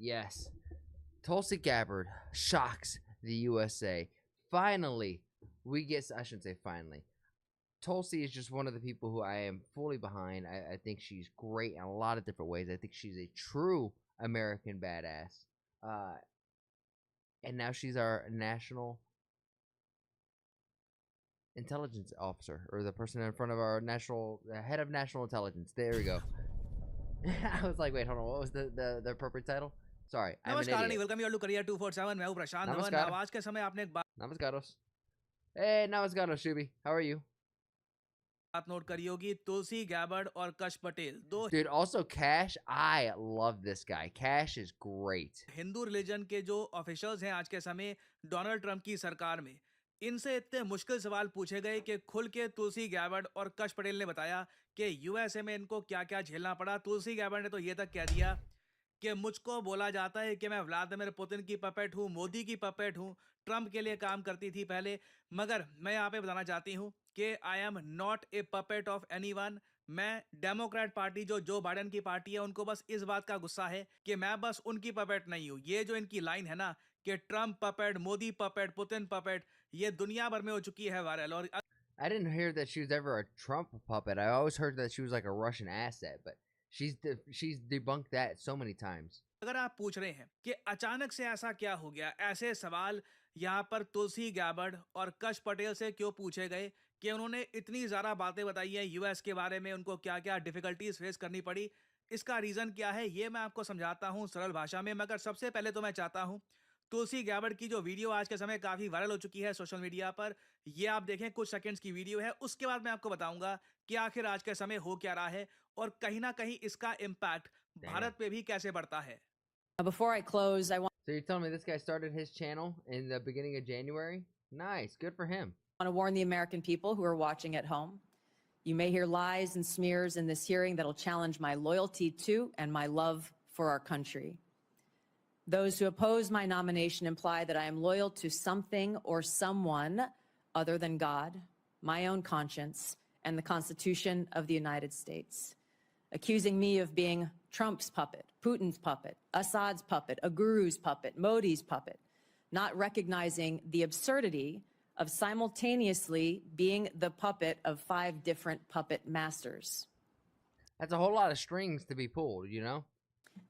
Yes. Tulsi Gabbard shocks the USA. Finally, I shouldn't say finally. Tulsi is just one of the people who I am fully behind. I think she's great in a lot of different ways. I think she's a true American badass. Uh, and now she's our national intelligence officer, or the person in front of our national head of national intelligence. There we go. I was like, wait, hold on. What was the appropriate title? Sorry, I'm an नमस्कार idiot. Welcome you to career 247 मैं हूं प्रशांत Dhawan Namaskar. आज के समय आपने एक Namaskaros. Hey, namaskaros, Shubi. How are you? बात note करी होगी तुलसी गैबर्ड और कश पटेल दो Dude, also Cash. I love this guy. Cash is great. Hindu religion के जो ऑफिशियल्स हैं आज के समय डोनाल्ड ट्रंप की सरकार में इनसे इतने मुश्किल सवाल पूछे गए कि खुल के तुलसी गैबर्ड और कश पटेल ने बताया कि यूएसए में इनको क्या क्या झेलना पड़ा। तुलसी गैबर्ड ने तो ये तक कह दिया कि मुझको बोला जाता है कि मैं व्लादिमीर पुतिन की पपेट हूँ, मोदी की पपेट हूँ, ट्रंप के लिए काम करती थी पहले, मगर मैं यहाँ पे बताना चाहती हूँ कि I am not a puppet of anyone. मैं डेमोक्रेट पार्टी जो बाइडेन की पार्टी है उनको बस इस बात का गुस्सा है कि मैं बस उनकी पपेट नहीं हूँ। ये जो इनकी लाइन है ना कि Trump puppet, Modi puppet, Putin puppet, ये दुनिया भर में हो चुकी है वायरल। और I didn't hear that she was ever a Trump puppet. I always heard that she was like a Russian asset, but she's debunked that so many times. अगर आप पूछ रहे हैं कि अचानक से ऐसा क्या हो गया, ऐसे सवाल यहाँ पर तुलसी गैबर्ड और कश पटेल से क्यों पूछे गए कि उन्होंने इतनी ज़्यादा बातें बताई हैं यूएस के बारे में, उनको क्या क्या डिफिकल्टीज फेस करनी पड़ी, इसका रीज़न क्या है ये मैं आपको समझाता हूँ सरल भाषा में। मगर सबसे पहले तो मैं चाहता हूँ तुलसी गैबर्ड की जो वीडियो आज के समय काफ़ी वायरल हो चुकी है सोशल मीडिया पर, ये आप देखें, कुछ सेकंड्स की वीडियो है। उसके बाद मैं आपको बताऊंगा कि आखिर आज के समय हो क्या रहा है और कहीं ना कहीं इसका इम्पैक्ट Damn. भारत पे भी कैसे पड़ता है। Before I close, I want So you're telling me this guy started his channel in the beginning of January? Nice. Good for him. to warn the American people who are watching at home. You may hear lies and smears in this hearing that'll challenge my loyalty to and my love for our country. Those who oppose my nomination imply that I am loyal to something or someone other than God, my own conscience, and the Constitution of the United States, accusing me of being Trump's puppet, Putin's puppet, Assad's puppet, a guru's puppet, Modi's puppet, not recognizing the absurdity of simultaneously being the puppet of 5 different puppet masters. That's a whole lot of strings to be pulled, you know?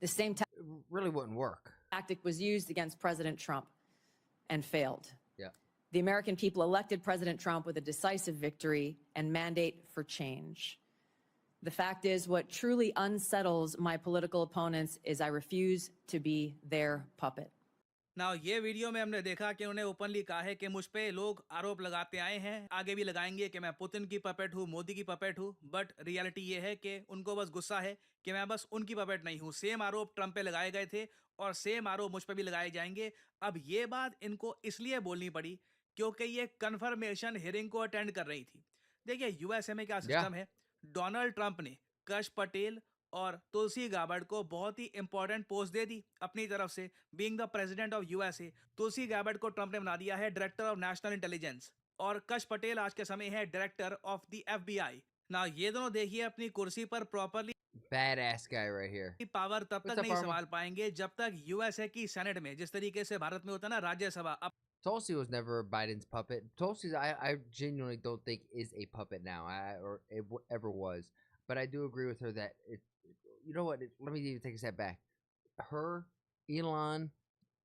The same It really wouldn't work. tactic was used against President Trump and failed. Yeah. The American people elected President Trump with a decisive victory and mandate for change. The fact is, what truly unsettles my political opponents is I refuse to be their puppet. ना ये video में हमने देखा कि उन्होंने openly कहा है कि मुझ पे लोग आरोप लगाते आए हैं, आगे भी लगाएंगे कि मैं पुतिन की पपेट हूँ, मोदी की पपेट हूँ, बट रियलिटी ये है कि उनको बस गुस्सा है कि मैं बस उनकी पपेट नहीं हूँ। सेम आरोप ट्रंप पे लगाए गए थे और सेम आरोप मुझ पे भी लगाए जाएंगे। अब ये बात इनको इसलिए बोलनी पड़ी क्योंकि ये कन्फर्मेशन हियरिंग को अटेंड कर रही थी। देखिए यूएसए में क्या सिस्टम है, डोनाल्ड ट्रंप ने कश पटेल और तुलसी गाबर्ड को बहुत ही इंपॉर्टेंट पोस्ट दे दी अपनी तरफ से। Being the president of USA, Tulsi Gabbard को ट्रंप ने बना दिया है डायरेक्टर ऑफ नेशनल इंटेलिजेंस और कश पटेल आज के समय है डायरेक्टर ऑफ द एफबीआई। ना ये दोनों देखिए अपनी कुर्सी पर properly Badass guy right here. Power तब What's तक up, नहीं Arma? संभाल पाएंगे जब तक यूएसए की सेनेट में, जिस तरीके से भारत में होता है ना Rajya Sabha, Tulsi was never Biden's puppet. Tulsi, I genuinely don't think is a puppet now, or it ever was. But I do agree with her that you know what? Let me even take a step back. Her, Elon,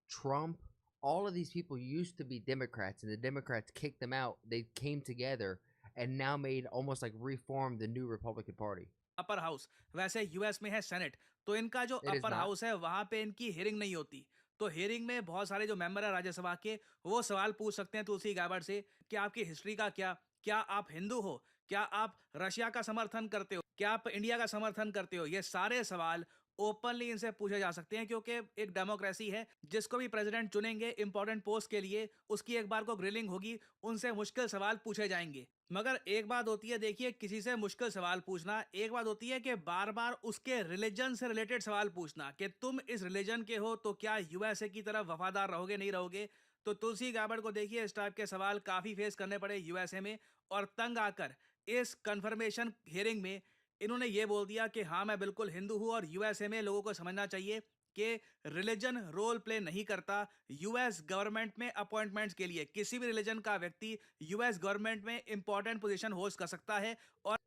Trump, all of these people used to be Democrats, and the Democrats kicked them out. They came together and now made almost like reformed the new Republican Party. Upper house, वैसे US में है senate, तो इनका जो It is upper not. House है वहां पे इनकी हियरिंग नहीं होती। तो हियरिंग में बहुत सारे जो मेंबर है राज्यसभा के वो सवाल पूछ सकते हैं तुलसी गाबर्ड से कि आपकी हिस्ट्री का क्या आप हिंदू हो, क्या आप रशिया का समर्थन करते हो, क्या आप इंडिया का समर्थन करते हो। ये सारे सवाल ओपनली इनसे पूछे जा सकते हैं क्योंकि एक डेमोक्रेसी है। जिसको भी प्रेसिडेंट चुनेंगे इंपॉर्टेंट पोस्ट के लिए उसकी एक बार को ग्रिलिंग होगी, उनसे मुश्किल सवाल पूछे जाएंगे। मगर एक बात होती है, देखिए, किसी से मुश्किल सवाल पूछना, एक बात होती है कि बार बार उसके रिलीजन से रिलेटेड सवाल पूछना कि तुम इस रिलीजन के हो तो क्या यूएसए की तरफ वफादार रहोगे नहीं रहोगे। तो तुलसी गाबर्ड को देखिए इस टाइप के सवाल काफी फेस करने पड़े यूएसए में और तंग आकर इस कंफर्मेशन हियरिंग में इन्होंने ये बोल दिया कि हाँ मैं बिल्कुल हिंदू हूं और यूएसए में लोगों को समझना चाहिए कि रिलीजन रोल प्ले नहीं करता यूएस गवर्नमेंट में अपॉइंटमेंट्स के लिए। किसी भी रिलीजन का व्यक्ति यूएस गवर्नमेंट में इंपॉर्टेंट पोजीशन होस्ट कर सकता है। और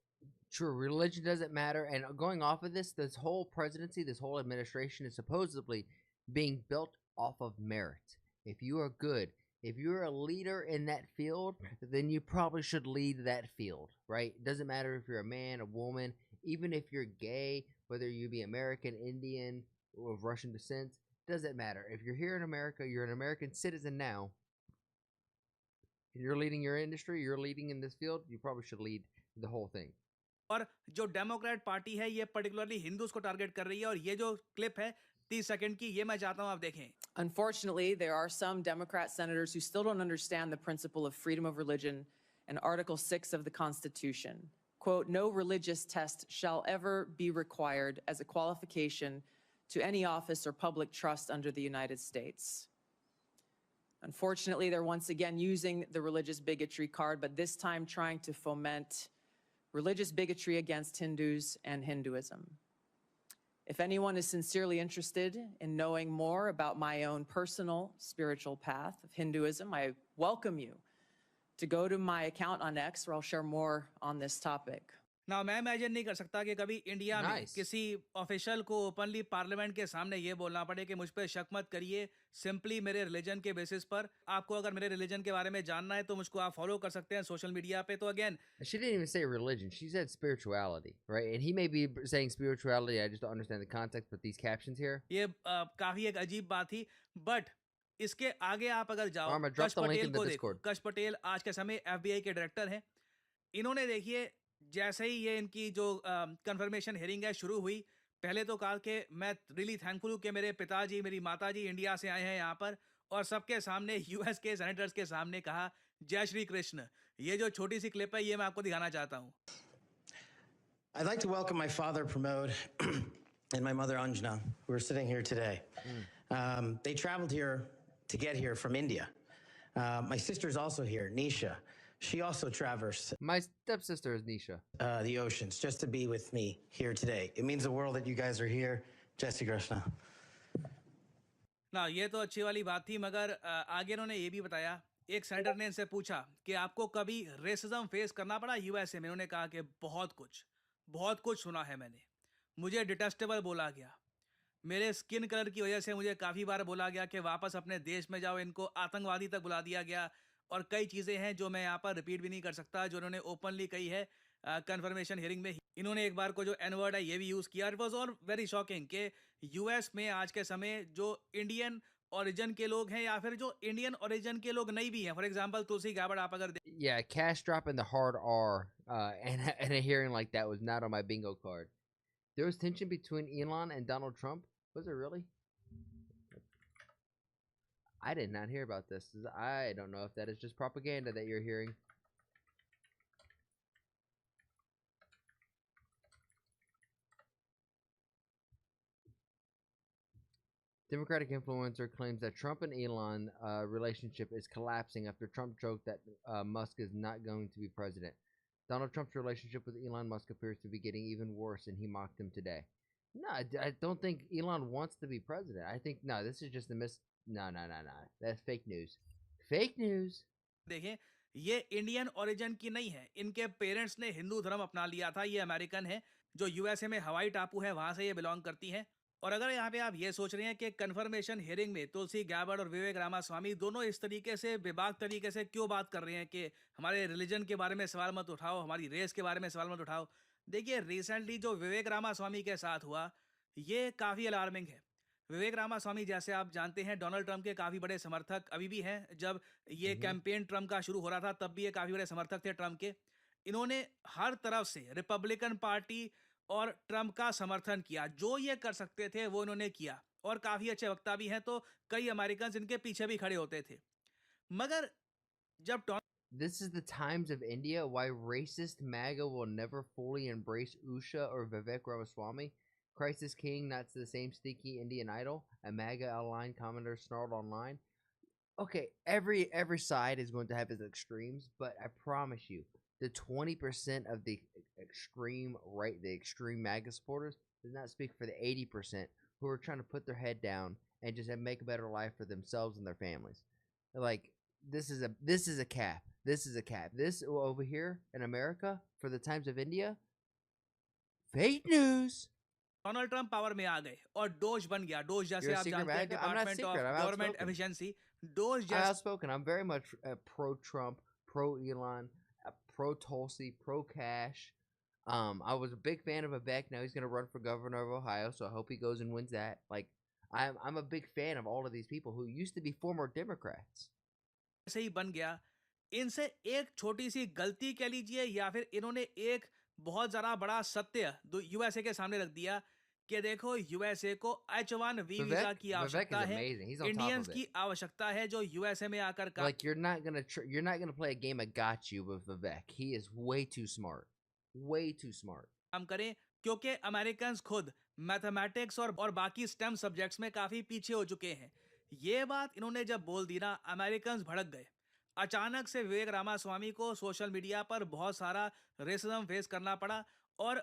True, religion doesn't matter. And going off of this whole presidency, this whole administration is supposedly being built off of merit. If you are good, if you're a leader in that field, then you probably should lead that field, right? It doesn't matter if you're a man, a woman, even if you're gay, whether you be American, Indian, or of Russian descent, doesn't matter. If you're here in America, you're an American citizen now, and you're leading your industry, you're leading in this field, you probably should lead the whole thing. और जो Democrat party है ये particularly Hindus को target कर रही है। और ये जो क्लिप है 30 सेकंड की, ये मैं चाहता हूं आप देखें। Unfortunately, there are some Democrat senators who still don't understand the principle of freedom of religion and Article 6 of the Constitution. Quote, no religious test shall ever be required as a qualification to any office or public trust under the United States. Unfortunately, they're once again using the religious bigotry card, but this time trying to foment religious bigotry against Hindus and Hinduism. If anyone is sincerely interested in knowing more about my own personal spiritual path of Hinduism, I welcome you to go to my account on X, where I'll share more on this topic. ना मैं imagine नहीं कर सकता कि कभी India में Nice. किसी official को ओपनली पार्लियामेंट के सामने ये बोलना पड़े कि मुझ पे शक मत करिए सिंपली मेरे रिलीजन के बेसिस पर। आपको अगर मेरे रिलीजन के बारे में जानना है तो मुझको आप फॉलो कर सकते हैं सोशल मीडिया पे। तो again She didn't even say religion. She said spirituality, right? And he may be saying spirituality. I just don't understand the context. But these captions here, ये काफी एक अजीब बात थी। बट इसके आगे आप अगर जाओ, Arma, drop कश the link Patel in the को देखो। Discord. कश पटेल आज के समय एफबीआई के डायरेक्टर हैं। इन्होंने देखिए जैसे ही ये इनकी जो कंफर्मेशन हियरिंग है शुरू हुई, पहले तो कहा कि मैं रियली थैंकफुल हूँ कि मेरे पिताजी मेरी माताजी इंडिया से आए हैं यहाँ पर, और सबके सामने यूएस के सेनेटर्स के सामने कहा जय श्री कृष्ण। ये जो छोटी सी क्लिप है ये मैं आपको दिखाना चाहता हूँ। I'd like to welcome my father, Pramod, and my mother, Anjana, who are sitting here today. They traveled here to get here from India. My sister's also here, Nisha. She also traversed my stepsister is Nisha. the oceans just to be with me here today. It means the world that you guys are here. Jai Shri Krishna. ना ये तो अच्छी वाली बात थी, मगर आगे इन्होंने ये भी बताया, एक सेनेटर ने इनसे पूछा कि आपको कभी रेसिज्म फेस करना पड़ा यूएसए में। उन्होंने कहा कि बहुत कुछ सुना है मैंने। मुझे डिटेस्टेबल बोला गया, मेरे स्किन कलर की वजह से मुझे काफ़ी बार बोला गया कि वापस अपने देश में जाओ, इनको आतंकवादी तक बुला दिया गया। और कई चीज़ें हैं जो मैं यहाँ पर रिपीट भी नहीं कर सकता जो उन्होंने ओपनली कही है कंफर्मेशन हियरिंग में। इन्होंने एक बार को जो एन वर्ड है ये भी यूज़ किया। It was all very shocking कि यूएस में आज के समय जो इंडियन ओरिजिन के लोग हैं या फिर जो इंडियन ओरिजिन के लोग नहीं भी हैं, फॉर एग्जांपल तुलसी गाबड़ आप अगर Yeah, cash drop in the hard R and a hearing like that was not on my bingo card. There was tension between Elon and Donald Trump. Was there really? I did not hear about this. I don't know if that is just propaganda that you're hearing. Democratic influencer claims that Trump and Elon relationship is collapsing after Trump joked that Musk is not going to be president. Donald Trump's relationship with Elon Musk appears to be getting even worse, and he mocked him today. No, I don't think Elon wants to be president. I think, no, this is just a No. That's fake news. Fake news. देखें, ये Indian origin की नहीं है। इनके parents ने हिंदू धर्म अपना लिया था। ये अमेरिकन है, जो यूएसए में हवाई टापू है वहां से ये बिलोंग करती हैं। और अगर यहाँ पे आप ये सोच रहे हैं कि कंफर्मेशन हियरिंग में तुलसी गाबड़ और विवेक रामास्वामी दोनों इस तरीके से बेबाक तरीके से क्यों बात कर रहे हैं कि हमारे रिलीजन के बारे में सवाल मत उठाओ, हमारी रेस के बारे में सवाल मत उठाओ। देखिए रिसेंटली जो विवेक रामास्वामी के साथ हुआ ये काफ़ी अलार्मिंग है। विवेक रामास्वामी जैसे आप जानते हैं डोनाल्ड ट्रंप के काफ़ी बड़े समर्थक अभी भी हैं। जब ये कैंपेन ट्रंप का शुरू हो रहा था तब भी ये काफ़ी बड़े समर्थक थे ट्रंप के। इन्होंने हर तरफ से रिपब्लिकन पार्टी और ट्रंप का समर्थन किया। जो ये कर सकते थे वो इन्होंने किया, और काफ़ी अच्छे वक्ता भी हैं, तो कई अमेरिकन इनके पीछे भी खड़े होते थे। मगर जब This is the times of India. Why racist MAGA will never fully embrace Usha or Vivek Ramaswamy. Crisis King, that's the same sneaky Indian idol. A MAGA aligned commenter snarled online. Okay, every side is going to have its extremes, but I promise you, the 20% of the extreme right, the extreme MAGA supporters, does not speak for the 80% who are trying to put their head down and just make a better life for themselves and their families. Like this is a cap. This is a cap. This over here in America for the Times of India, fake news. Donald Trump power में आ गए और dose बन गया। Dose जैसे You're a आप secret जानते हैं MAGA? I'm not department secret. Of I'm government outspoken. Efficiency, dose I'm जैसे outspoken. I'm very much pro Trump, pro Elon, pro Tulsi, pro Cash. I was a big fan of Vivek. Now he's going to run for governor of Ohio, so I hope he goes and wins that. Like, I'm a big fan of all of these people who used to be former Democrats. ही बन गया। इनसे एक छोटी सी गलती कह लीजिए या फिर इन्होंने एक बहुत जरा बड़ा सत्य यूएसए के सामने रख दिया कि देखो यूएसए को H1 वीजा की Vivek is आवश्यकता है, amazing. He's on top Indians of की it. आवश्यकता है जो यूएसए में आकर काम Like you're not gonna play a game of got you with Vivek. He is way too smart, way too smart. करें, क्योंकि अमेरिकन्स खुद मैथमेटिक्स और बाकी स्टेम सब्जेक्ट्स में काफी पीछे हो चुके हैं। ये बात इन्होंने जब बोल दी ना, अमेरिकन्स भड़क गए। अचानक से विवेक रामास्वामी को सोशल मीडिया पर बहुत सारा रेसिज्म फेस करना पड़ा और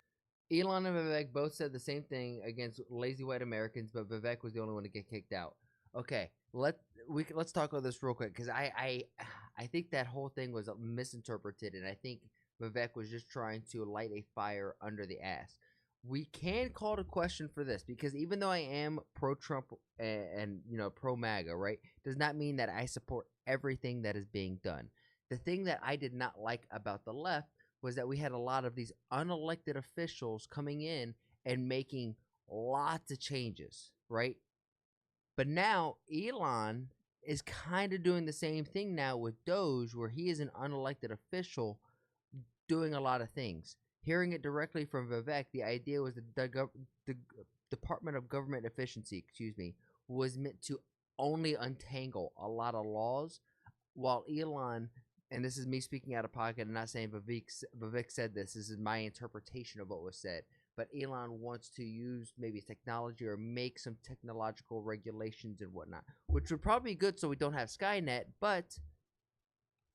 Elon and Vivek both said the same thing against lazy white Americans, but Vivek was the only one to get kicked out. Okay, let's talk about this real quick because I think that whole thing was misinterpreted, and I think Vivek was just trying to light a fire under the ass. We can call to question for this because even though I am pro Trump and pro MAGA, right, does not mean that I support everything that is being done. The thing that I did not like about the left was that we had a lot of these unelected officials coming in and making lots of changes, right? But now Elon is kind of doing the same thing now with Doge, where he is an unelected official doing a lot of things. Hearing it directly from Vivek, the idea was the Department of Government Efficiency, was meant to only untangle a lot of laws, while Elon, and this is me speaking out of pocket, I'm not saying Vivek said this is my interpretation of what was said, but Elon wants to use maybe technology or make some technological regulations and whatnot, which would probably be good so we don't have Skynet, but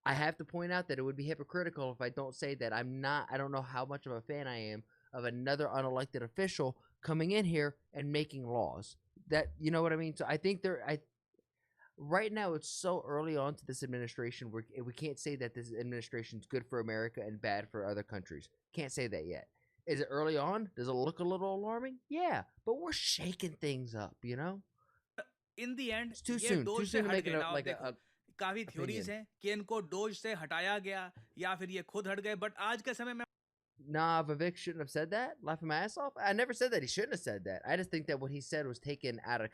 I have to point out that it would be hypocritical if I don't say that I don't know how much of a fan I am of another unelected official coming in here and making laws. That, you know what I mean? So I think right now it's so early on to this administration where we can't say that this administration is good for America and bad for other countries. Can't say that yet. Is it early on? Does it look a little alarming? Yeah, but we're shaking things up, you know? In the end, It's too soon. Too soon to make it like a काफी theories हैं कि इनको dose से हटाया गया या फिर ये खुद हट गए, बट आज के समय में Nah, Vivek shouldn't have said that. Laughing my ass off. I never said that he shouldn't have said that. I just think that what he said was taken out of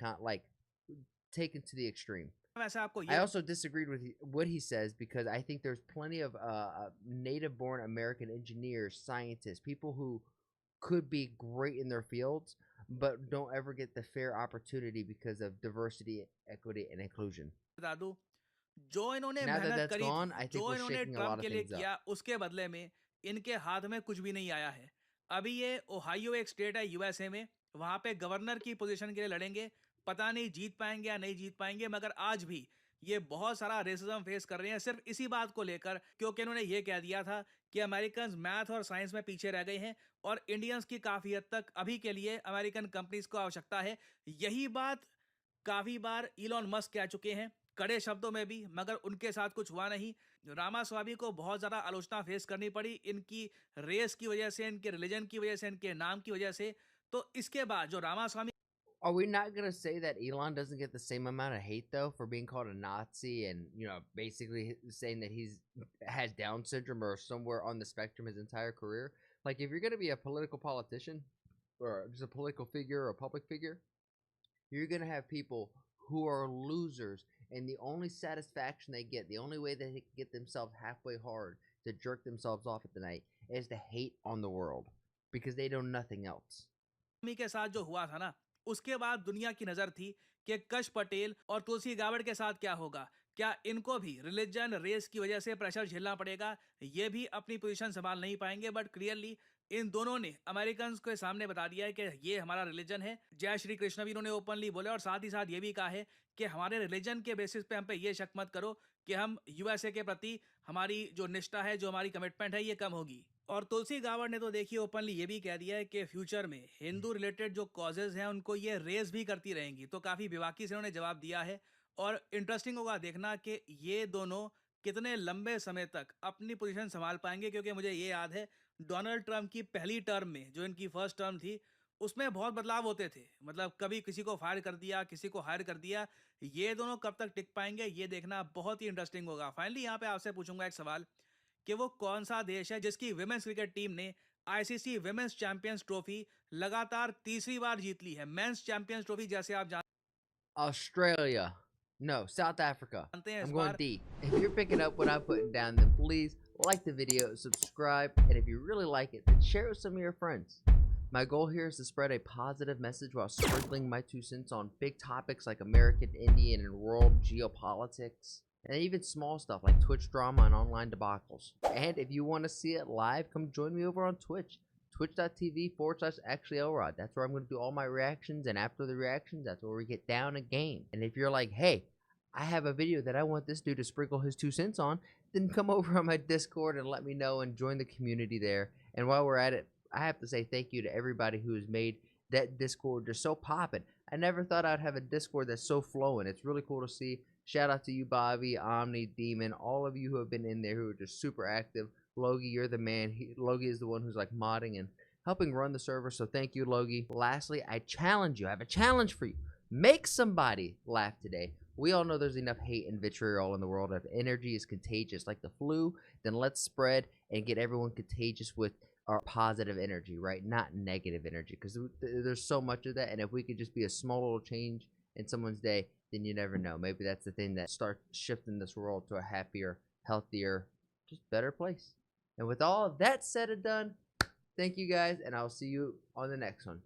taken to the extreme. वैसे आपको I ये also disagreed with what he says because I think there's plenty of native-born American engineers, scientists, people who could be great in their fields, but don't ever get the fair opportunity because of diversity, equity, and inclusion. बता दूं, जो इन्होंने Now that मेहनत that's करी gone, I थी, think जो we're इन्होंने shaking a lot Trump of के लिए things up. किया, उसके बदले में इनके हाथ में कुछ भी नहीं आया है। अभी ये ओहायो एक स्टेट है यूएसए में, वहां पे गवर्नर की पोजीशन के लिए लड़ेंगे। पता नहीं जीत पाएंगे या नहीं जीत पाएंगे, मगर आज भी ये बहुत सारा रेसिज्म फेस कर रहे हैं सिर्फ इसी बात को लेकर, क्योंकि इन्होंने ये कह दिया था कि अमेरिकन मैथ और साइंस में पीछे रह गए हैं और इंडियंस की काफी हद तक अभी के लिए अमेरिकन कंपनीज को आवश्यकता है। यही बात काफी बार इलॉन मस्क कह चुके हैं, कड़े शब्दों में भी, मगर उनके साथ कुछ हुआ नहीं। रामास्वामी को बहुत ज्यादा आलोचना फेस करनी पड़ी इनकी रेस की वजह से, इनके रिलीजन की वजह से, इनके नाम की वजह से। तो इसके बाद जो Ramaswamy Are we not going to say that Elon doesn't get the same amount of hate, though, for being called a Nazi and, basically saying that he's has Down syndrome or somewhere on the spectrum his entire career? Like, if you're going to be a political politician or just a political figure or a public figure, you're going to have people who are losers, and the only satisfaction they get, the only way they can get themselves halfway hard to jerk themselves off at the night is to hate on the world because they know nothing else. के साथ जो हुआ था ना, उसके बाद दुनिया की नजर थी कि कश पटेल और तुलसी गाबड़ के साथ क्या होगा। क्या इनको भी रिलीजन रेस की वजह से प्रेशर झेलना पड़ेगा? ये भी अपनी पोजीशन संभाल नहीं पाएंगे, बट क्लियरली इन दोनों ने अमेरिकन के सामने बता दिया है कि ये हमारा रिलीजन है। जय श्री कृष्ण भी इन्होंने ओपनली बोले और साथ ही साथ ये भी कहा है कि हमारे रिलीजन के बेसिस पे हम पे ये शक मत करो कि हम यूएसए के प्रति हमारी जो निष्ठा है, जो हमारी कमिटमेंट है, ये कम होगी। और तुलसी गावर ने तो देखिए ओपनली ये भी कह दिया है कि फ्यूचर में हिंदू रिलेटेड जो कॉजेज हैं उनको ये रेज भी करती रहेंगी। तो काफ़ी बेबाकी से उन्होंने जवाब दिया है और इंटरेस्टिंग होगा देखना कि ये दोनों कितने लंबे समय तक अपनी पोजीशन संभाल पाएंगे, क्योंकि मुझे ये याद है डोनाल्ड ट्रंप की पहली टर्म में, जो इनकी फर्स्ट टर्म थी, उसमें बहुत बदलाव होते थे। मतलब कभी किसी को फायर कर दिया, किसी को हायर कर दिया। ये दोनों कब तक टिक पाएंगे ये देखना बहुत ही इंटरेस्टिंग होगा। फाइनली यहाँ पे आपसे पूछूंगा एक सवाल कि वो कौन सा देश है जिसकी विमेंस क्रिकेट टीम ने आईसीसी विमेंस चैंपियंस ट्रॉफी लगातार तीसरी बार जीत ली है। मेंस चैंपियंस ट्रॉफी जैसे आप Australia. No, South Africa. जानते हैं, इस I'm going bar D. If you're picking up what I'm putting down, then please like the video, subscribe, and if you really like it, then share it with some of your friends. My goal here is to spread a positive message while sprinkling my 2 cents on big topics like American, Indian, and world geopolitics, and even small stuff like Twitch drama and online debacles. And if you want to see it live, come join me over on Twitch. Twitch.tv/ActuallyElrod. That's where I'm going to do all my reactions, and after the reactions, that's where we get down a game. And if you're like, hey, I have a video that I want this dude to sprinkle his 2 cents on, then come over on my Discord and let me know and join the community there. And while we're at it, I have to say thank you to everybody who has made that Discord just so poppin'. I never thought I'd have a Discord that's so flowing. It's really cool to see. Shout out to you, Bobby, Omni, Demon, all of you who have been in there who are just super active. Logie, you're the man. Logie is the one who's like modding and helping run the server, so thank you, Logie. Lastly, I challenge you. I have a challenge for you. Make somebody laugh today. We all know there's enough hate and vitriol in the world. If energy is contagious like the flu, then let's spread and get everyone contagious with our positive energy, right? Not negative energy, because there's so much of that. And if we could just be a small little change in someone's day, then you never know. Maybe that's the thing that starts shifting this world to a happier, healthier, just better place. And with all that said and done, thank you guys, and I'll see you on the next one.